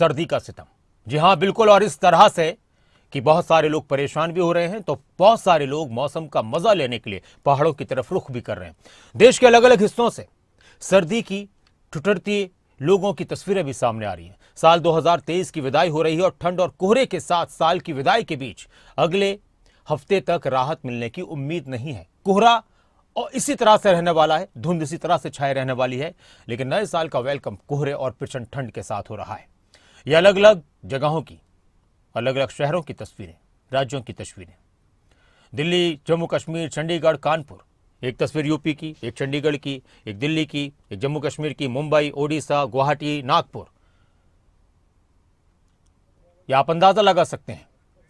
सर्दी का सितम। जी हां, बिल्कुल। और इस तरह से कि बहुत सारे लोग परेशान भी हो रहे हैं, तो बहुत सारे लोग मौसम का मजा लेने के लिए पहाड़ों की तरफ रुख भी कर रहे हैं। देश के अलग अलग हिस्सों से सर्दी की ठिठुरती लोगों की तस्वीरें भी सामने आ रही हैं। साल 2023 की विदाई हो रही है और ठंड और कोहरे के साथ साल की विदाई के बीच अगले हफ्ते तक राहत मिलने की उम्मीद नहीं है। कोहरा और इसी तरह से रहने वाला है, धुंध इसी तरह से छाए रहने वाली है, लेकिन नए साल का वेलकम कोहरे और प्रचंड ठंड के साथ हो रहा है। ये अलग अलग जगहों की, अलग अलग शहरों की तस्वीरें, राज्यों की तस्वीरें। दिल्ली, जम्मू कश्मीर, चंडीगढ़, कानपुर। एक तस्वीर यूपी की, एक चंडीगढ़ की, एक दिल्ली की, एक जम्मू कश्मीर की, मुंबई, ओडिशा, गुवाहाटी, नागपुर। या आप अंदाजा लगा सकते हैं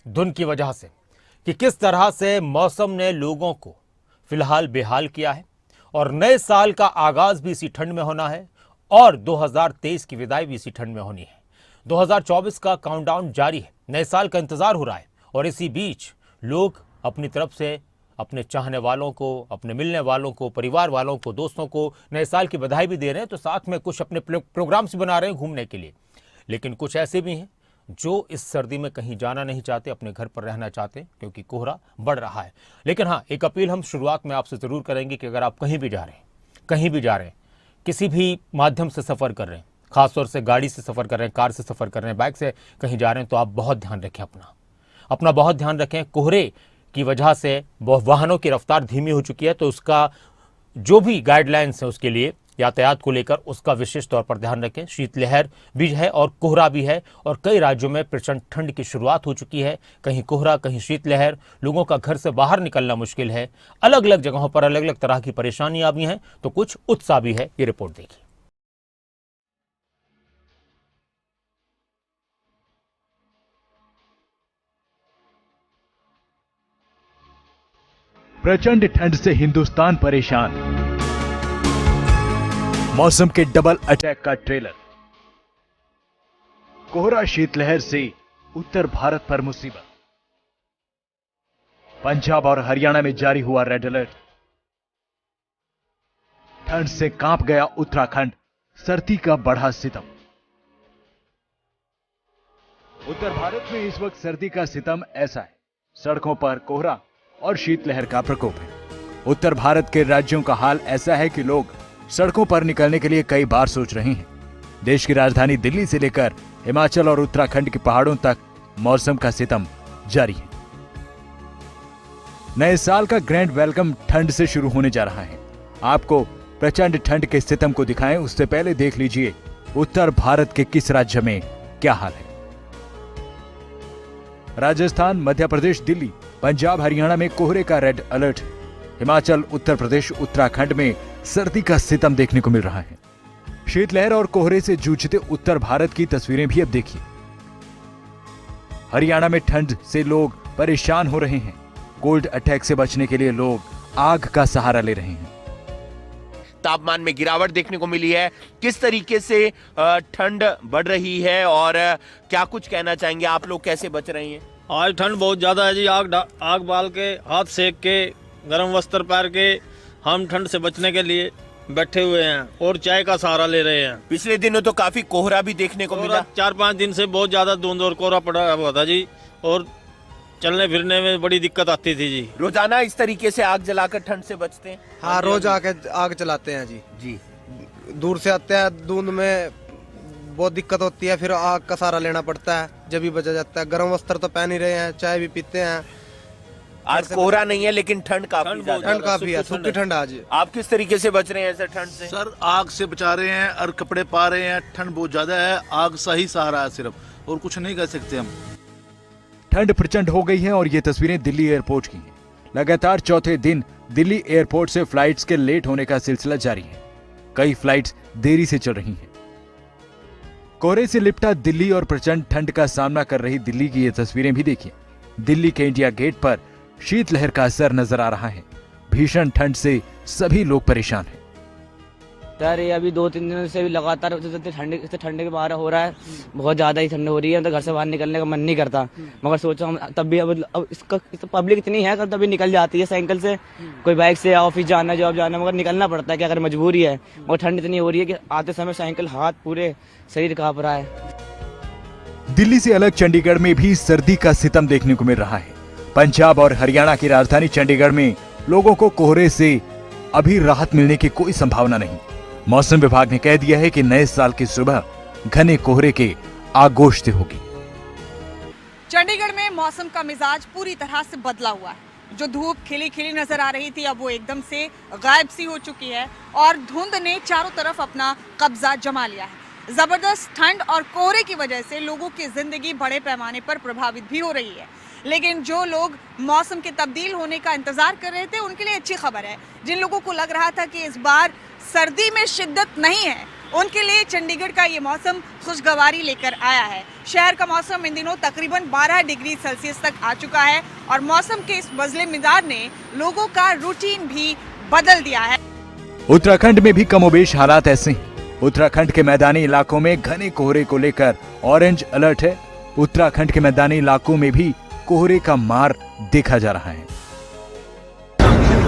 धुंध की वजह से कि किस तरह से मौसम ने लोगों को फिलहाल बेहाल किया है। और नए साल का आगाज भी इसी ठंड में होना है और 2023 की विदाई भी इसी ठंड में होनी है। 2024 का काउंटडाउन जारी है, नए साल का इंतजार हो रहा है और इसी बीच लोग अपनी तरफ से अपने चाहने वालों को, अपने मिलने वालों को, परिवार वालों को, दोस्तों को नए साल की बधाई भी दे रहे हैं, तो साथ में कुछ अपने प्रोग्राम्स बना रहे हैं घूमने के लिए। लेकिन कुछ ऐसे भी हैं जो इस सर्दी में कहीं जाना नहीं चाहते, अपने घर पर रहना चाहते, क्योंकि कोहरा बढ़ रहा है। लेकिन हाँ, एक अपील हम शुरुआत में आपसे ज़रूर करेंगे कि अगर आप कहीं भी जा रहे हैं, किसी भी माध्यम से सफ़र कर रहे हैं, खासतौर से गाड़ी से सफ़र कर रहे हैं, कार से सफ़र कर रहे हैं, बाइक से कहीं जा रहे हैं, तो आप बहुत ध्यान रखें, अपना बहुत ध्यान रखें। कोहरे की वजह से वाहनों की रफ्तार धीमी हो चुकी है, तो उसका जो भी गाइडलाइंस है उसके लिए, यातायात को लेकर, उसका विशेष तौर पर ध्यान रखें। शीतलहर भी है और कोहरा भी है और कई राज्यों में प्रचंड ठंड की शुरुआत हो चुकी है। कहीं कोहरा, कहीं शीतलहर, लोगों का घर से बाहर निकलना मुश्किल है। अलग अलग जगहों पर अलग अलग तरह की परेशानियां भी हैं, तो कुछ उत्साह भी है। ये रिपोर्ट देखिए। प्रचंड ठंड से हिंदुस्तान परेशान, मौसम के डबल अटैक का ट्रेलर। कोहरा शीतलहर से उत्तर भारत पर मुसीबत। पंजाब और हरियाणा में जारी हुआ रेड अलर्ट। ठंड से कांप गया उत्तराखंड, सर्दी का बढ़ा सितम। उत्तर भारत में इस वक्त सर्दी का सितम ऐसा है, सड़कों पर कोहरा और शीतलहर का प्रकोप है। उत्तर भारत के राज्यों का हाल ऐसा है कि लोग सड़कों पर निकलने के लिए कई बार सोच रहे हैं। देश की राजधानी दिल्ली से लेकर हिमाचल और उत्तराखंड के पहाड़ों तक मौसम का सितम जारी है। नए साल का ग्रैंड वेलकम ठंड से शुरू होने जा रहा है। आपको प्रचंड ठंड के सितम को दिखाएं, उससे पहले देख लीजिए उत्तर भारत के किस राज्य में क्या हाल है। राजस्थान, मध्य प्रदेश, दिल्ली, पंजाब, हरियाणा में कोहरे का रेड अलर्ट है। हिमाचल, उत्तर प्रदेश, उत्तराखंड में सर्दी का सितम देखने को मिल रहा है। शीतलहर और कोहरे से जूझते उत्तर भारत की तस्वीरें भी अब देखिए। हरियाणा में ठंड से लोग परेशान हो रहे हैं। कोल्ड अटैक से बचने के लिए लोग आग का सहारा ले रहे हैं। तापमान में गिरावट देखने को मिली है। किस तरीके से ठंड बढ़ रही है और क्या कुछ कहना चाहेंगे, आप लोग कैसे बच रहे हैं? आज ठंड बहुत ज्यादा है जी। आग बाल के, हाथ सेक के, गर्म वस्त्र पहन के हम ठंड से बचने के लिए बैठे हुए हैं और चाय का सहारा ले रहे हैं। पिछले दिनों तो काफी कोहरा भी देखने को मिला। 4-5 दिन से बहुत ज्यादा धुंध और कोहरा पड़ा हुआ था जी, और चलने फिरने में बड़ी दिक्कत आती थी जी। रोजाना इस तरीके से आग जलाकर ठंड से बचते हैं? हाँ, रोज आग चलाते हैं जी। जी, दूर से आते हैं, धुंध में बहुत दिक्कत होती है, फिर आग का सहारा लेना पड़ता है, जब भी बचा जाता है। गर्म वस्त्र तो पहन ही रहे हैं, चाय भी पीते हैं। आज कोहरा नहीं है लेकिन ठंड काफी है, सूखी ठंड आज। आप किस तरीके से बच रहे हैं सर ठंड से? सर, आग से बचा रहे हैं और कपड़े पा रहे हैं। ठंड बहुत ज्यादा है, आग सही सहारा है सिर्फ, और कुछ नहीं कर सकते हम। ठंड प्रचंड हो गई है और ये तस्वीरें दिल्ली एयरपोर्ट की हैं। लगातार चौथे दिन दिल्ली एयरपोर्ट से फ्लाइट्स के लेट होने का सिलसिला जारी है। कई फ्लाइट्स देरी से चल रही हैं। कोहरे से लिपटा दिल्ली और प्रचंड ठंड का सामना कर रही दिल्ली की ये तस्वीरें भी देखिए। दिल्ली के इंडिया गेट पर शीतलहर का असर नजर आ रहा है। भीषण ठंड से सभी लोग परेशान हैं। सर, ये अभी 2-3 दिनों से भी लगातार ठंड के बाहर हो रहा है। बहुत ज्यादा ही ठंड हो रही है, तो घर से बाहर निकलने का मन नहीं करता। मगर सोचो हम तब भी अब इसका पब्लिक इतनी है, तभी निकल जाती है साइकिल से, कोई बाइक से, ऑफिस जाना, जॉब जाना, मगर निकलना पड़ता है कि अगर मजबूरी है। और ठंड इतनी हो रही है कि आते समय साइकिल हाथ पूरे शरीर कांप रहा है। दिल्ली से अलग चंडीगढ़ में भी सर्दी का सितम देखने को मिल रहा है। पंजाब और हरियाणा की राजधानी चंडीगढ़ में लोगों को कोहरे से अभी राहत मिलने की कोई संभावना नहीं। मौसम विभाग ने कह दिया है कि नए साल की सुबह घने कोहरे के आगोश से होगी। चंडीगढ़ में मौसम का मिजाज पूरी तरह से बदला हुआ है। जो धूप खिली खिली नजर आ रही थी अब वो एकदम से गायब सी हो चुकी है और धुंध ने चारों तरफ अपना कब्जा जमा लिया है। जबरदस्त ठंड और कोहरे की वजह से लोगों की जिंदगी बड़े पैमाने पर प्रभावित भी हो रही है। लेकिन जो लोग मौसम के तब्दील होने का इंतजार कर रहे थे उनके लिए अच्छी खबर है। जिन लोगों को लग रहा था कि इस बार सर्दी में शिद्दत नहीं है, उनके लिए चंडीगढ़ का ये मौसम खुशगवारी लेकर आया है। शहर का मौसम इन दिनों तकरीबन 12 डिग्री सेल्सियस तक आ चुका है और मौसम के इस बदले मिजाज ने लोगों का रूटीन भी बदल दिया है। उत्तराखंड में भी कमोबेश हालात ऐसे हैं। उत्तराखंड के मैदानी इलाकों में घने कोहरे को लेकर ऑरेंज अलर्ट है। उत्तराखंड के मैदानी इलाकों में भी कोहरे का मार देखा जा रहा है।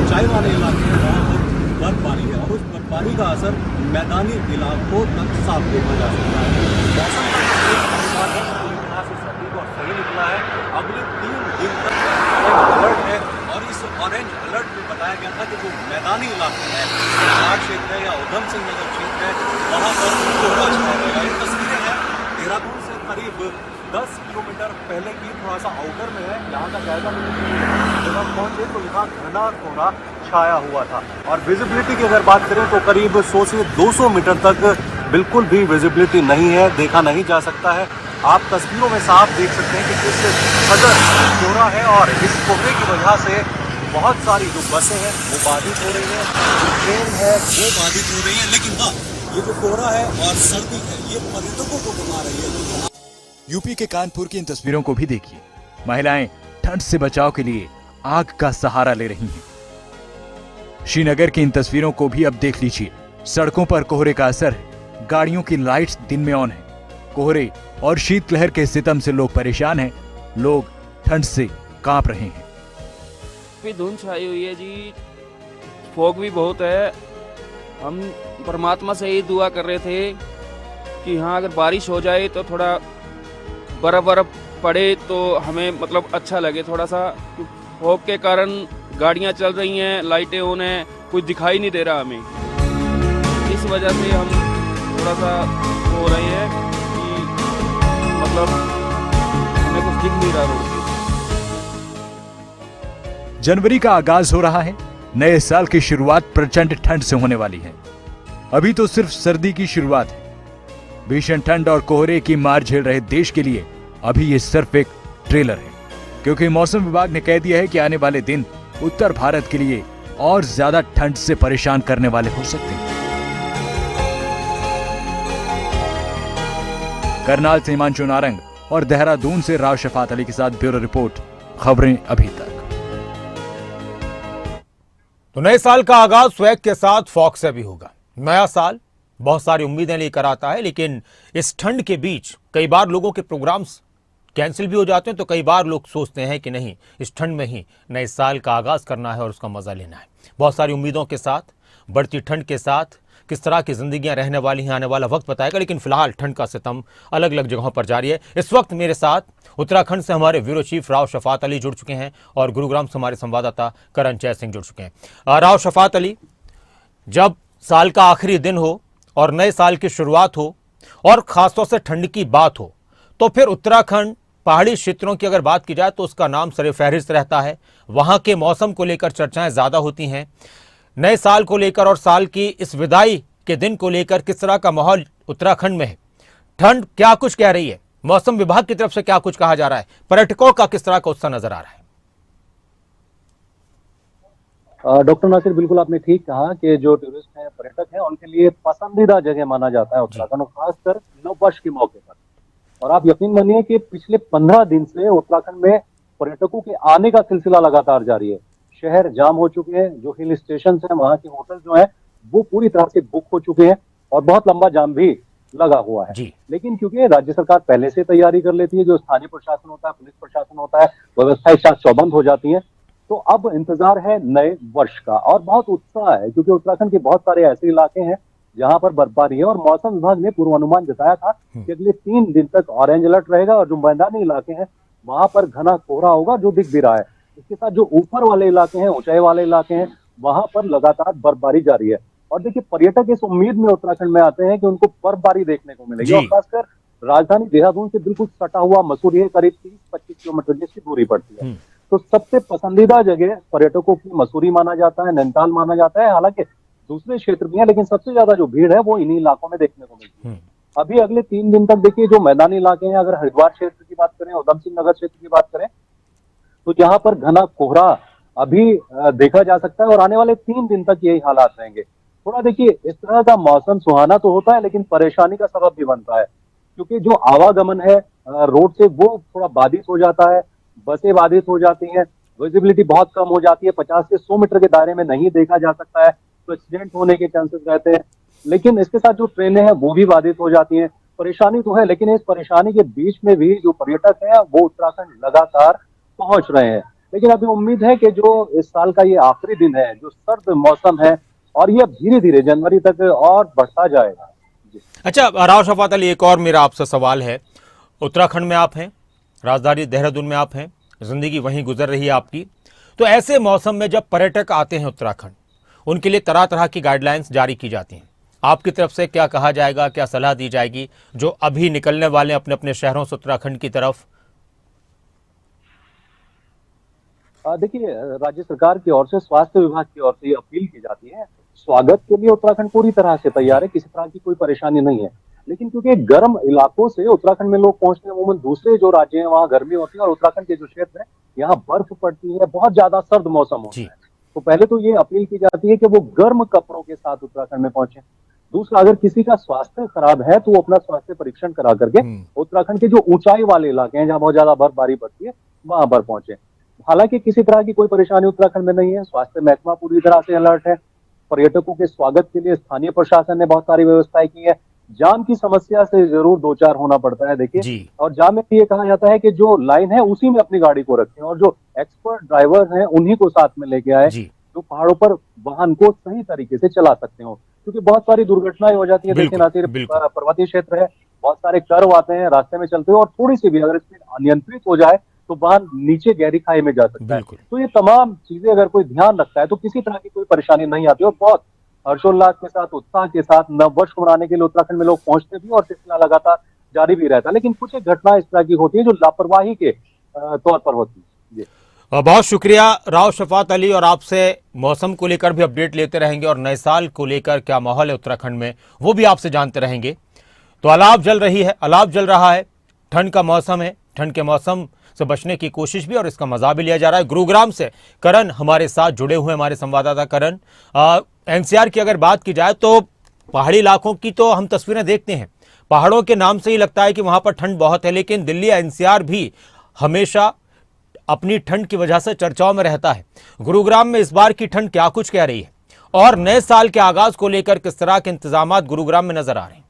ऊंचाई वाले इलाके में बर्फबारी है और उस बर्फबारी का असर मैदानी इलाकों तक साफ देखा जा सकता है। मौसम का सर्दी को सही निकला है। अगले 3 दिन तक ऑरेंज अलर्ट है और इस ऑरेंज अलर्ट में बताया गया था कि जो मैदानी इलाके हैं, घाट क्षेत्र है या उधम सिंह नगर क्षेत्र है, वहाँ पर कोहरा छाया रहेगा। ये तस्वीरें हैं देहरादून से करीब 10 किलोमीटर पहले की, थोड़ा सा आउटर में है। यहाँ का जायजा जब पहुंचे तो यहाँ घना कोहरा छाया हुआ था और विजिबिलिटी की अगर बात करें तो करीब 100 से 200 मीटर तक बिल्कुल भी विजिबिलिटी नहीं है, देखा नहीं जा सकता है। आप तस्वीरों में साफ देख सकते हैं कि किस कदर कोहरा है और इस कोहरे की वजह से बहुत सारी जो बसें हैं वो बाधित हो रही हैं, जो ट्रेन है वो बाधित हो रही है। लेकिन हाँ, ये जो कोहरा है और सर्दी है ये पर्यटकों को बता रही है। यूपी के कानपुर की इन तस्वीरों को भी देखिए। महिलाएं ठंड से बचाव के लिए आग का सहारा ले रही हैं। श्रीनगर की इन तस्वीरों को भी अब देख लीजिए। सड़कों पर कोहरे का असर है। गाड़ियों की लाइट्स दिन में ऑन है। कोहरे और शीतलहर के सितम से लोग परेशान हैं। लोग ठंड से कांप रहे हैं। धुंध छाई हुई है जी, फॉग भी बहुत है। हम परमात्मा से ही दुआ कर रहे थे कि हाँ अगर बारिश हो जाए तो थोड़ा बर्फ पड़े तो हमें मतलब अच्छा लगे। थोड़ा सा फॉग के कारण गाड़ियां चल रही हैं, लाइटें ऑन हैं, कुछ दिखाई नहीं दे रहा हमें। इस वजह से हम थोड़ा सा हो रहे हैं कि मतलब हमें कुछ दिख नहीं रहा रोड पे। जनवरी का आगाज हो रहा है। नए साल की शुरुआत प्रचंड ठंड से होने वाली है। अभी तो सिर्फ सर्दी की शुरुआत है। भीषण ठंड और कोहरे की मार झेल रहे देश के लिए अभी ये सिर्फ एक ट्रेलर है, क्योंकि मौसम विभाग ने कह दिया है कि आने वाले दिन उत्तर भारत के लिए और ज्यादा ठंड से परेशान करने वाले हो सकते हैं। करनाल से हिमांशु नारंग और देहरादून से राव शफात अली के साथ ब्यूरो रिपोर्ट, खबरें अभी तक। तो नए साल का आगाज स्वैग के साथ फॉग से भी होगा। नया साल बहुत सारी उम्मीदें लेकर आता है, लेकिन इस ठंड के बीच कई बार लोगों के प्रोग्राम्स कैंसिल भी हो जाते हैं। तो कई बार लोग सोचते हैं कि नहीं, इस ठंड में ही नए साल का आगाज करना है और उसका मजा लेना है। बहुत सारी उम्मीदों के साथ, बढ़ती ठंड के साथ किस तरह की जिंदगियां रहने वाली हैं आने वाला वक्त बताएगा। लेकिन फिलहाल ठंड का सितम अलग अलग जगहों पर जारी है। इस वक्त मेरे साथ उत्तराखंड से हमारे ब्यूरो चीफ राव शफात अली जुड़ चुके हैं और गुरुग्राम से हमारे संवाददाता करण जय सिंह जुड़ चुके हैं। राव शफात अली, जब साल का आखिरी दिन हो और नए साल की शुरुआत हो और खासतौर से ठंड की बात हो, तो फिर उत्तराखंड पहाड़ी क्षेत्रों की अगर बात की जाए तो उसका नाम सर-ए-फहरिस्त रहता है। वहां के मौसम को लेकर चर्चाएं ज्यादा होती हैं। नए साल को लेकर और साल की इस विदाई के दिन को लेकर किस तरह का माहौल उत्तराखंड में है? ठंड क्या कुछ कह रही है? मौसम विभाग की तरफ से क्या कुछ कहा जा रहा है? पर्यटकों का किस तरह का उत्साह नजर आ रहा है? डॉक्टर नासिर, बिल्कुल आपने ठीक कहा कि जो टूरिस्ट हैं, पर्यटक हैं, उनके लिए पसंदीदा जगह माना जाता है उत्तराखंड, और खासकर नववर्ष के मौके पर। और आप यकीन मानिए कि पिछले 15 दिन से उत्तराखंड में पर्यटकों के आने का सिलसिला लगातार जारी है। शहर जाम हो चुके हैं, जो हिल स्टेशन हैं, वहाँ के होटल जो हैं वो पूरी तरह से बुक हो चुके हैं और बहुत लंबा जाम भी लगा हुआ है। लेकिन क्योंकि राज्य सरकार पहले से तैयारी कर लेती है, जो स्थानीय प्रशासन होता है, पुलिस प्रशासन होता है, व्यवस्थाएं चाक चौबंद हो जाती है, तो अब इंतजार है नए वर्ष का और बहुत उत्साह है, क्योंकि उत्तराखंड के बहुत सारे ऐसे इलाके हैं जहां पर बर्फबारी है। और मौसम विभाग ने पूर्वानुमान जताया था कि अगले 3 दिन तक ऑरेंज अलर्ट रहेगा और जो मैदानी इलाके हैं वहां पर घना कोहरा होगा, जो दिख भी रहा है। इसके साथ जो ऊपर वाले इलाके हैं, ऊंचाई वाले इलाके हैं, वहां पर लगातार बर्फबारी जारी है। और देखिए, पर्यटक इस उम्मीद में उत्तराखंड में आते हैं कि उनको बर्फबारी देखने को मिलेगी। और खासकर राजधानी देहरादून से बिल्कुल सटा हुआ मसूरी है, करीब 30-25 किलोमीटर जिसकी दूरी पड़ती है। तो सबसे पसंदीदा जगह पर्यटकों की मसूरी माना जाता है, नैनीताल माना जाता है। हालांकि दूसरे क्षेत्र भी हैं, लेकिन सबसे ज्यादा जो भीड़ है वो इन्हीं इलाकों में देखने को मिलती है। अभी अगले 3 दिन तक देखिए, जो मैदानी इलाके हैं, अगर हरिद्वार क्षेत्र की बात करें, उधम सिंह नगर क्षेत्र की बात करें, तो जहां पर घना कोहरा अभी देखा जा सकता है और आने वाले 3 दिन तक यही हालात रहेंगे। थोड़ा देखिए, इस तरह का मौसम सुहाना तो होता है, लेकिन परेशानी का सबब भी बनता है, क्योंकि जो आवागमन है रोड से वो थोड़ा बाधित हो जाता है, बसें बाधित हो जाती हैं, विजिबिलिटी बहुत कम हो जाती है, 50 से 100 मीटर के दायरे में नहीं देखा जा सकता है, तो एक्सीडेंट होने के चांसेस रहते हैं। लेकिन इसके साथ जो ट्रेनें हैं वो भी बाधित हो जाती हैं। परेशानी तो है, लेकिन इस परेशानी के बीच में भी जो पर्यटक हैं वो उत्तराखंड लगातार पहुंच रहे हैं। लेकिन अभी उम्मीद है कि जो इस साल का ये आखिरी दिन है, जो सर्द मौसम है, और ये धीरे धीरे जनवरी तक और बढ़ता जाएगा। अच्छा राव शफात अली, एक और मेरा आपसे सवाल है। उत्तराखंड में आप हैं, राजधानी देहरादून में आप हैं, जिंदगी वहीं गुजर रही है आपकी, तो ऐसे मौसम में जब पर्यटक आते हैं उत्तराखंड, उनके लिए तरह तरह की गाइडलाइंस जारी की जाती हैं। आपकी तरफ से क्या कहा जाएगा, क्या सलाह दी जाएगी जो अभी निकलने वाले अपने अपने शहरों से उत्तराखंड की तरफ? देखिए, राज्य सरकार की ओर से, स्वास्थ्य विभाग की ओर से ये अपील की जाती है। स्वागत के लिए उत्तराखंड पूरी तरह से तैयार है, किसी तरह की कोई परेशानी नहीं है। लेकिन क्योंकि गर्म इलाकों से उत्तराखंड में लोग पहुंचते हैं, अमूमन दूसरे जो राज्य हैं वहां गर्मी होती है और उत्तराखंड के जो क्षेत्र है यहाँ बर्फ पड़ती है, बहुत ज्यादा सर्द मौसम होता है। तो पहले तो ये अपील की जाती है कि वो गर्म कपड़ों के साथ उत्तराखंड में पहुंचे। दूसरा, अगर किसी का स्वास्थ्य खराब है तो वो अपना स्वास्थ्य परीक्षण करा करके उत्तराखंड के जो ऊंचाई वाले इलाके हैं जहाँ बहुत ज्यादा बर्फबारी पड़ती है वहां पर पहुंचे। हालांकि किसी तरह की कोई परेशानी उत्तराखंड में नहीं है, स्वास्थ्य महकमा पूरी तरह से अलर्ट है। पर्यटकों के स्वागत के लिए स्थानीय प्रशासन ने बहुत सारी व्यवस्थाएं की है। जाम की समस्या से जरूर दो चार होना पड़ता है देखिए, और जाम में ये कहा जाता है कि जो लाइन है उसी में अपनी गाड़ी को रखें और जो एक्सपर्ट ड्राइवर हैं उन्हीं को साथ में लेके आए जो पहाड़ों पर वाहन को सही तरीके से चला सकते हो, क्योंकि बहुत सारी दुर्घटनाएं हो जाती है। देखिए, ना सिर्फ पर्वतीय क्षेत्र है, बहुत सारे कर्व आते हैं रास्ते में चलते हुए, और थोड़ी सी भी अगर स्पीड अनियंत्रित हो जाए तो वाहन नीचे गहरी खाई में जा सकता है। तो ये तमाम चीजें अगर कोई ध्यान रखता है तो किसी तरह की कोई परेशानी नहीं आती। और बहुत हर्षोल्लास के साथ, उत्साह के साथ नववर्ष मनाने के लिए उत्तराखंड में लोग पहुंचते भी और सिलसिला लगातार जारी भी रहता है। लेकिन कुछ एक घटना इस तरह की होती है जो लापरवाही के तौर पर होती है। बहुत शुक्रिया राव शफात अली, और आपसे मौसम को लेकर भी अपडेट लेते रहेंगे और नए साल को लेकर क्या माहौल है उत्तराखंड में वो भी आपसे जानते रहेंगे। तो अलाव जल रही है, अलाव जल रहा है, ठंड का मौसम है, ठंड के मौसम से बचने की कोशिश भी और इसका मजा भी लिया जा रहा है। गुरुग्राम से करण हमारे साथ जुड़े हुए, हमारे संवाददाता करण। एनसीआर की अगर बात की जाए तो पहाड़ी इलाकों की तो हम तस्वीरें देखते हैं, पहाड़ों के नाम से ही लगता है कि वहां पर ठंड बहुत है, लेकिन दिल्ली एनसीआर भी हमेशा अपनी ठंड की वजह से चर्चाओं में रहता है। गुरुग्राम में इस बार की ठंड क्या कुछ कह रही है और नए साल के आगाज को लेकर किस तरह के इंतजाम गुरुग्राम में नजर आ रहे हैं?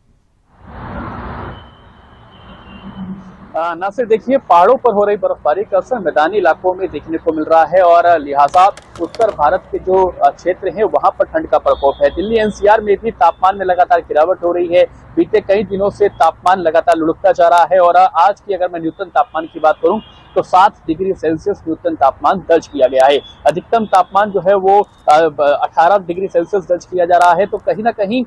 नासिर, देखिए, पहाड़ों पर हो रही बर्फबारी का असर मैदानी इलाकों में देखने को मिल रहा है और लिहाजा उत्तर भारत के जो क्षेत्र हैं वहां पर ठंड का प्रकोप है। दिल्ली एनसीआर में भी तापमान में लगातार गिरावट हो रही है। बीते कई दिनों से तापमान लगातार लुढ़कता जा रहा है और आज की अगर मैं न्यूनतम तापमान की बात करूं तो 7 डिग्री सेल्सियस न्यूनतम तापमान दर्ज किया गया है। अधिकतम तापमान जो है वो 18 डिग्री सेल्सियस दर्ज किया जा रहा है। तो कहीं ना कहीं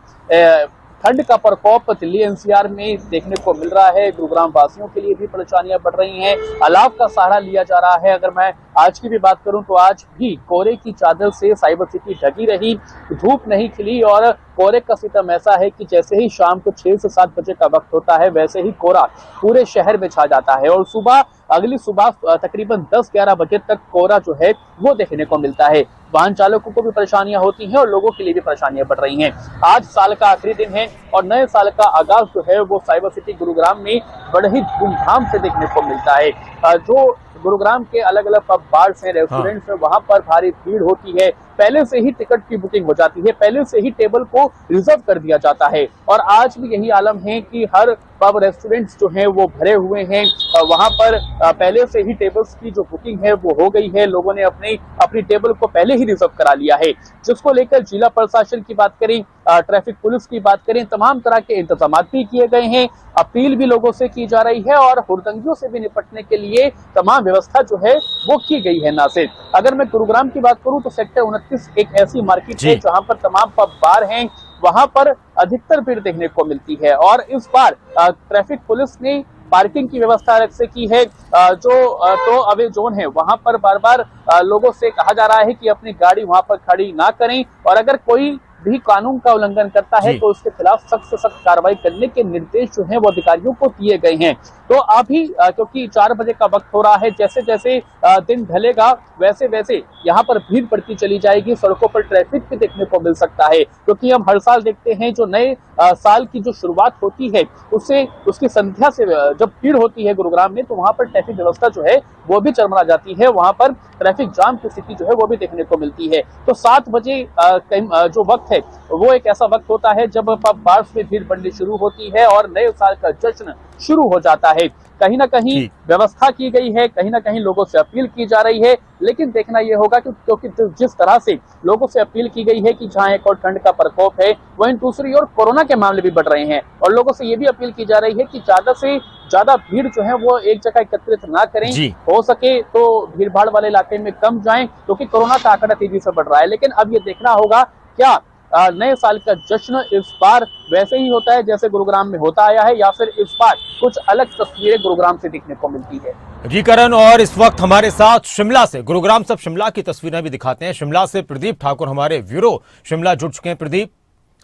ठंड का प्रकोप दिल्ली एनसीआर में देखने को मिल रहा है। गुरुग्राम वासियों के लिए भी परेशानियां बढ़ रही हैं, अलाव का सहारा लिया जा रहा है। अगर मैं आज की भी बात करूं तो आज भी कोहरे की चादर से साइबर सिटी ढकी रही, धूप नहीं खिली और कोहरे का सितम ऐसा है कि जैसे ही शाम को 6 से 7 बजे का वक्त होता है वैसे ही कोहरा पूरे शहर में छा जाता है और अगली सुबह तकरीबन 10-11 बजे तक कोहरा जो है वो देखने को मिलता है। वाहन चालकों को भी परेशानियां होती हैं और लोगों के लिए भी परेशानियां बढ़ रही हैं। आज साल का आखिरी दिन है और नए साल का आगाज जो है वो साइबर सिटी गुरुग्राम में बड़े ही धूमधाम से देखने को मिलता है। जो गुरुग्राम के अलग अलग पब बार्स हैं, रेस्टोरेंट्स हैं, वहां पर भारी भीड़ होती है। पहले से ही टिकट की बुकिंग हो जाती है, पहले से ही टेबल को रिजर्व कर दिया जाता है और आज भी यही आलम है कि हर पब रेस्टोरेंट्स जो हैं वो भरे हुए हैं वहां पर पहले से ही टेबल्स की जो बुकिंग है वो हो गई है। लोगों ने अपनी अपनी टेबल को पहले ही रिजर्व करा लिया है, जिसको लेकर जिला प्रशासन की बात करें, ट्रैफिक पुलिस की बात करें, तमाम तरह के इंतजाम भी किए गए हैं। अपील भी लोगों से की जा रही है और हुड़दंगियों से भी निपटने के लिए तमाम व्यवस्था जो है वो की गई है। नासिर, अगर मैं गुरुग्राम की बात करूं तो सेक्टर 29 एक ऐसी मार्केट है जहां पर तमाम पब बार हैं, वहां पर अधिकतर भीड़ देखने को मिलती है। और इस बार ट्रैफिक पुलिस ने पार्किंग की व्यवस्था अलग से की है। जो टो अवे जोन है वहां पर बार बार लोगों से कहा जा रहा है कि अपनी गाड़ी वहां पर खड़ी ना करें, और अगर कोई भी कानून का उल्लंघन करता है तो उसके खिलाफ सख्त से सख्त कार्रवाई करने के निर्देश जो हैं वो अधिकारियों को दिए गए हैं। तो अभी क्योंकि 4 बजे का वक्त हो रहा है, जैसे जैसे दिन ढलेगा वैसे वैसे यहाँ पर भीड़ बढ़ती चली जाएगी, सड़कों पर ट्रैफिक भी देखने को मिल सकता है। क्योंकि हम हर साल देखते हैं जो नए साल की जो शुरुआत होती है उससे उसकी संध्या से जब भीड़ होती है गुरुग्राम में, तो वहां पर ट्रैफिक व्यवस्था जो है वो भी चरमरा जाती है, वहां पर ट्रैफिक जाम की स्थिति जो है वो भी देखने को मिलती है। तो 7 बजे जो वक्त है वो एक ऐसा वक्त होता है जब पब बार्स में भीड़ बढ़नी शुरू होती है और नए साल का जश्न शुरू हो जाता है। कहीं ना कहीं व्यवस्था की गई है, कहीं ना कहीं लोगों से अपील की जा रही है, लेकिन देखना यह होगा कि क्योंकि जिस तरह से लोगों से अपील की गई है कि जहां एक और ठंड का प्रकोप है, वहीं दूसरी ओर कोरोना के मामले भी बढ़ रहे हैं और लोगों से ये भी अपील की जा रही है कि ज्यादा से ज्यादा भीड़ जो है वो एक जगह एकत्रित ना करें, हो सके तो भीड़ भाड़ वाले इलाके में कम जाएं, क्योंकि कोरोना का आंकड़ा तेजी से बढ़ रहा है। लेकिन अब ये देखना होगा क्या नए साल का जश्न इस बार वैसे ही होता है जैसे गुरुग्राम में होता आया है, या फिर इस बार कुछ अलग तस्वीरें गुरुग्राम से देखने को मिलती है। जी करण, और इस वक्त हमारे साथ शिमला से, गुरुग्राम सब शिमला की तस्वीरें भी दिखाते हैं। शिमला से प्रदीप ठाकुर हमारे ब्यूरो शिमला जुड़ चुके हैं। प्रदीप,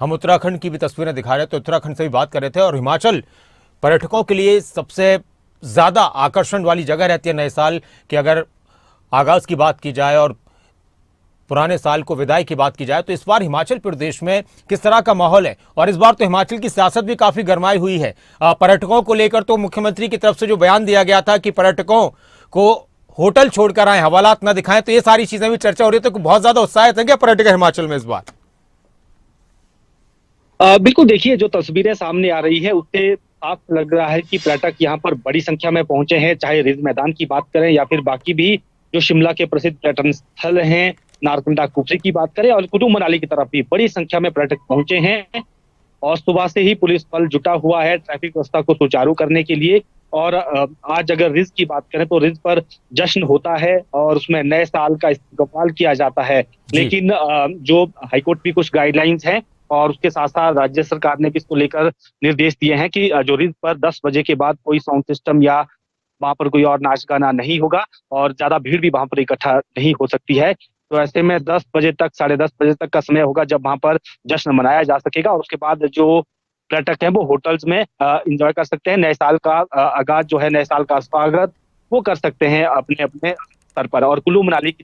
हम उत्तराखंड की भी तस्वीरें दिखा रहे थे, उत्तराखंड से भी बात कर रहे थे, और हिमाचल पर्यटकों के लिए सबसे ज्यादा आकर्षण वाली जगह रहती है नए साल की। अगर आगाज की बात की जाए और पुराने साल को विदाई की बात की जाए, तो इस बार हिमाचल प्रदेश में किस तरह का माहौल है? और इस बार तो हिमाचल की सियासत भी काफी गरमाई हुई है पर्यटकों को लेकर। तो मुख्यमंत्री की तरफ से जो बयान दिया गया था कि पर्यटकों को होटल छोड़कर आए, हवालात न दिखाएं, तो ये सारी चीजें भी चर्चा हो रही है। तो बहुत ज्यादा उत्साहित है क्या पर्यटक हिमाचल में इस बार? बिल्कुल, देखिए जो तस्वीरें सामने आ रही है उससे साफ लग रहा है कि पर्यटक यहाँ पर बड़ी संख्या में पहुंचे हैं, चाहे रिज मैदान की बात करें या फिर बाकी भी जो शिमला के प्रसिद्ध पर्यटन स्थल हैं, नारकंडा कुफरी की बात करें, और कुतुब मनाली की तरफ भी बड़ी संख्या में पर्यटक पहुंचे हैं। और सुबह से ही पुलिस बल जुटा हुआ है ट्रैफिक व्यवस्था को सुचारू करने के लिए। और आज अगर रिज की बात करें तो रिज पर जश्न होता है और उसमें नए साल का इस्तकबाल किया जाता है। लेकिन जो हाईकोर्ट की कुछ गाइडलाइंस हैं और उसके साथ साथ राज्य सरकार ने भी इसको लेकर निर्देश दिए हैं कि जो रिज पर 10 बजे के बाद कोई साउंड सिस्टम या वहां पर कोई और नाच गाना नहीं होगा और ज्यादा भीड़ भी वहां पर इकट्ठा नहीं हो सकती है। तो ऐसे में 10 बजे तक, 10:30 बजे तक का समय होगा जब वहां पर जश्न मनाया जा सकेगा, और उसके बाद जो पर्यटक हैं वो होटल्स में एंजॉय कर सकते हैं। नए साल का आगाज जो है, नए साल का स्वागत वो कर सकते हैं अपने अपने स्तर पर। और कुल्लू मनाली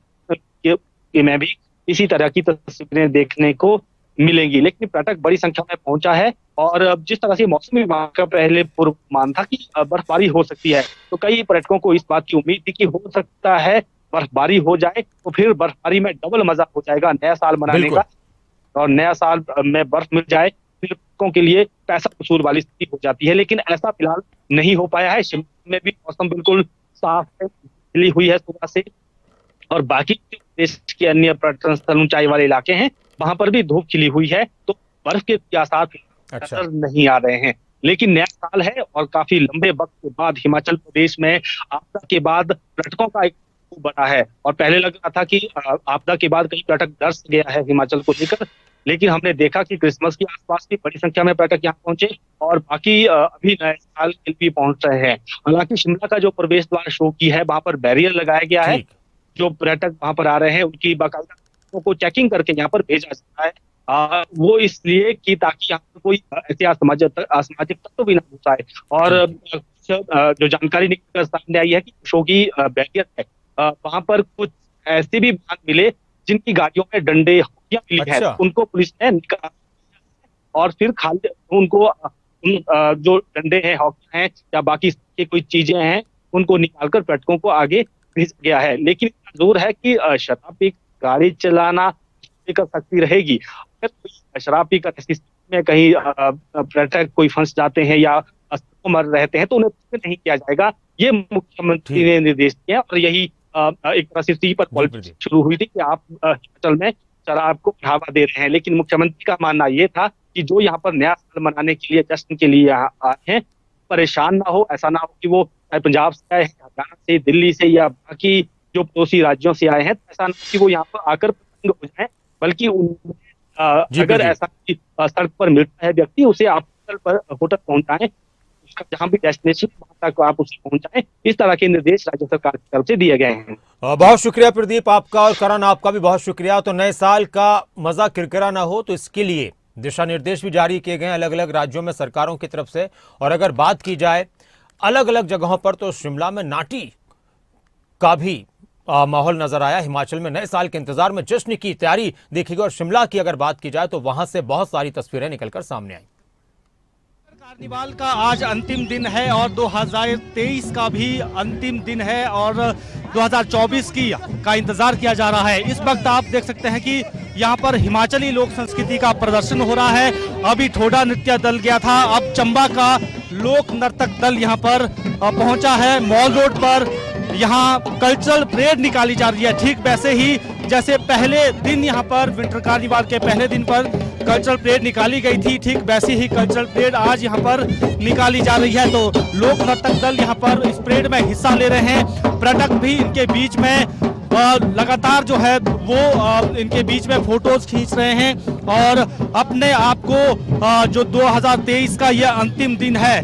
में भी इसी तरह की तस्वीरें देखने को मिलेंगी। लेकिन पर्यटक बड़ी संख्या में पहुंचा है और जिस तरह से मौसम विभाग का पहले पूर्वानुमान था कि बर्फबारी हो सकती है, तो कई पर्यटकों को इस बात की उम्मीद थी कि हो सकता है बर्फबारी हो जाए, तो फिर बर्फबारी में डबल मजा हो जाएगा नया साल मनाने का, और नया साल में बर्फ मिल जाए पर्यटकों के लिए पैसा वसूल वाली स्थिति हो जाती है। लेकिन ऐसा फिलहाल नहीं हो पाया है। शिमला में भी मौसम बिल्कुल साफ है, खिली हुई है सुबह से, और बाकी देश के अन्य पर्यटन स्थल, ऊंचाई वाले इलाके हैं, वहां पर भी धूप खिली हुई है, तो बर्फ के आसार नजर नहीं आ रहे हैं। लेकिन नया साल है और काफी लंबे वक्त के बाद हिमाचल प्रदेश में आपदा के बाद पर्यटकों का एक बना है। और पहले लग रहा था कि आपदा के बाद कई पर्यटक डर गया है हिमाचल को लेकर, लेकिन हमने देखा कि क्रिसमस के आसपास भी बड़ी संख्या में पर्यटक यहाँ पहुंचे और बाकी अभी नए साल के लिए भी पहुंच रहे हैं। हालांकि शिमला का जो प्रवेश द्वार शो की है वहां पर बैरियर लगाया गया है। जो पर्यटक वहां पर आ रहे हैं उनकी बाकायदा को चेकिंग करके यहाँ पर भेजा जाता है। वो इसलिए कि ताकि यहाँ पर कोई ऐसे असामाजिक तत्व भी ना घुस आए। और जो जानकारी निकल कर सामने आई है कि शो की बैरियर है, वहां पर कुछ ऐसे भी वाहन मिले जिनकी गाड़ियों में डंडे मिली है, उनको पुलिस ने निकाला और फिर खाली उनको जो डंडे हैं, हॉकी हैं या बाकी की कोई चीजें हैं, उनको निकालकर पर्यटकों को आगे भेज गया है। लेकिन जरूर है कि शराब पी गाड़ी चलाना का सख्ती रहेगी। अगर कोई शराब पी कर में कहीं पर्यटक कोई फंस जाते हैं या मर रहते हैं तो उन्हें नहीं किया जाएगा, ये मुख्यमंत्री ने निर्देश दिए। और यही एक तरह से इसी पर पॉलिटिक्स शुरू हुई थी कि आप हिमाचल में शराब को बढ़ावा दे रहे हैं, लेकिन मुख्यमंत्री का मानना ये था कि जो यहाँ पर नया साल मनाने के लिए, जश्न के लिए यहाँ आए हैं, परेशान ना हो। ऐसा ना हो कि वो पंजाब से आए, हरियाणा से, दिल्ली से या बाकी जो पड़ोसी राज्यों से आए हैं, ऐसा ना हो कि वो यहाँ पर आकर पतंग हो जाए, बल्कि अगर ऐसा सड़क पर मिलता है व्यक्ति, उसे आप होटल पहुंचाएं, जहां भी डेस्टिनेशन वहां तक आप उसे पहुंचाएं। इस तरह के निर्देश राज्य सरकार की तरफ से दिए गए हैं। बहुत शुक्रिया प्रदीप आपका, और करण आपका भी बहुत शुक्रिया। तो नए साल का मजा किरकिरा ना हो, तो इसके लिए दिशा निर्देश भी जारी किए गए अलग अलग राज्यों में सरकारों की तरफ से। और अगर बात की जाए अलग अलग जगहों पर, तो शिमला में नाटी का भी माहौल नजर आया। हिमाचल में नए साल के इंतजार में जश्न की तैयारी देखी गई। और शिमला की अगर बात की जाए तो वहां से बहुत सारी तस्वीरें निकलकर सामने आई। कार्निवाल का आज अंतिम दिन है और 2023 का भी अंतिम दिन है और 2024 का इंतजार किया जा रहा है। इस वक्त आप देख सकते हैं कि यहाँ पर हिमाचली लोक संस्कृति का प्रदर्शन हो रहा है। अभी ठोडा नृत्य दल गया था, अब चंबा का लोक नर्तक दल यहाँ पर पहुंचा है। मॉल रोड पर यहाँ कल्चरल परेड निकाली जा रही है, ठीक वैसे ही जैसे पहले दिन यहाँ पर विंटर कार्निवाल के पहले दिन पर कल्चरल परेड निकाली गई थी, ठीक वैसी ही कल्चरल परेड आज यहाँ पर निकाली जा रही है। तो लोक नर्तक दल यहाँ पर इस परेड में हिस्सा ले रहे हैं। पर्यटक भी इनके बीच में लगातार जो है वो इनके बीच में फोटोज खींच रहे हैं और अपने आप को जो 2023 का ये अंतिम दिन है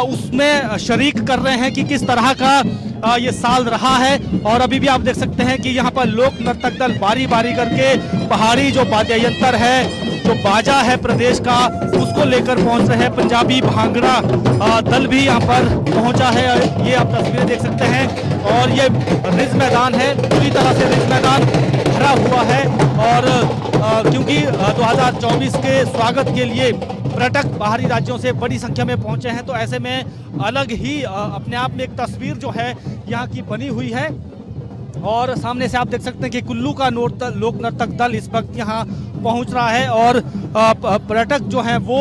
उसमें शरीक कर रहे हैं कि किस तरह का ये साल रहा है। और अभी भी आप देख सकते हैं कि यहाँ पर लोक नर्तक दल बारी बारी करके पहाड़ी जो वाद्य यंत्र है, जो बाजा है प्रदेश का, उसको लेकर पहुंच रहे हैं। पंजाबी भांगड़ा दल भी यहाँ पर पहुंचा है, ये आप तस्वीरें देख सकते हैं। और ये रिज मैदान है, पूरी तरह से रिज मैदान भरा हुआ है। और क्योंकि 2024 के स्वागत के लिए पर्यटक बाहरी राज्यों से बड़ी संख्या में पहुंचे हैं, तो ऐसे में अलग ही अपने आप में एक तस्वीर जो है यहाँ की बनी हुई है। और सामने से आप देख सकते हैं कि कुल्लू का लोक नर्तक दल इस वक्त यहाँ पहुंच रहा है और पर्यटक जो हैं वो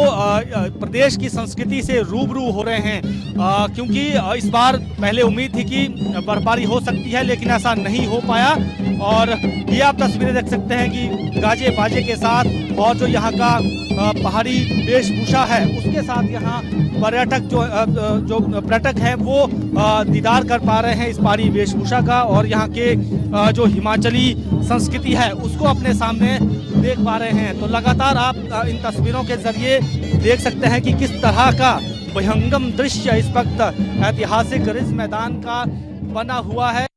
प्रदेश की संस्कृति से रूबरू हो रहे हैं, क्योंकि इस बार पहले उम्मीद थी कि बर्फबारी हो सकती है, लेकिन ऐसा नहीं हो पाया। और ये आप तस्वीरें देख सकते हैं कि गाजे बाजे के साथ और जो यहाँ का पहाड़ी वेशभूषा है उसके साथ यहाँ पर्यटक जो पर्यटक हैं वो दीदार कर पा रहे हैं इस पहाड़ी वेशभूषा का, और यहाँ के जो हिमाचली संस्कृति है उसको अपने सामने देख पा रहे हैं। तो लगातार आप इन तस्वीरों के जरिए देख सकते हैं कि किस तरह का विहंगम दृश्य इस वक्त ऐतिहासिक रिज मैदान का बना हुआ है।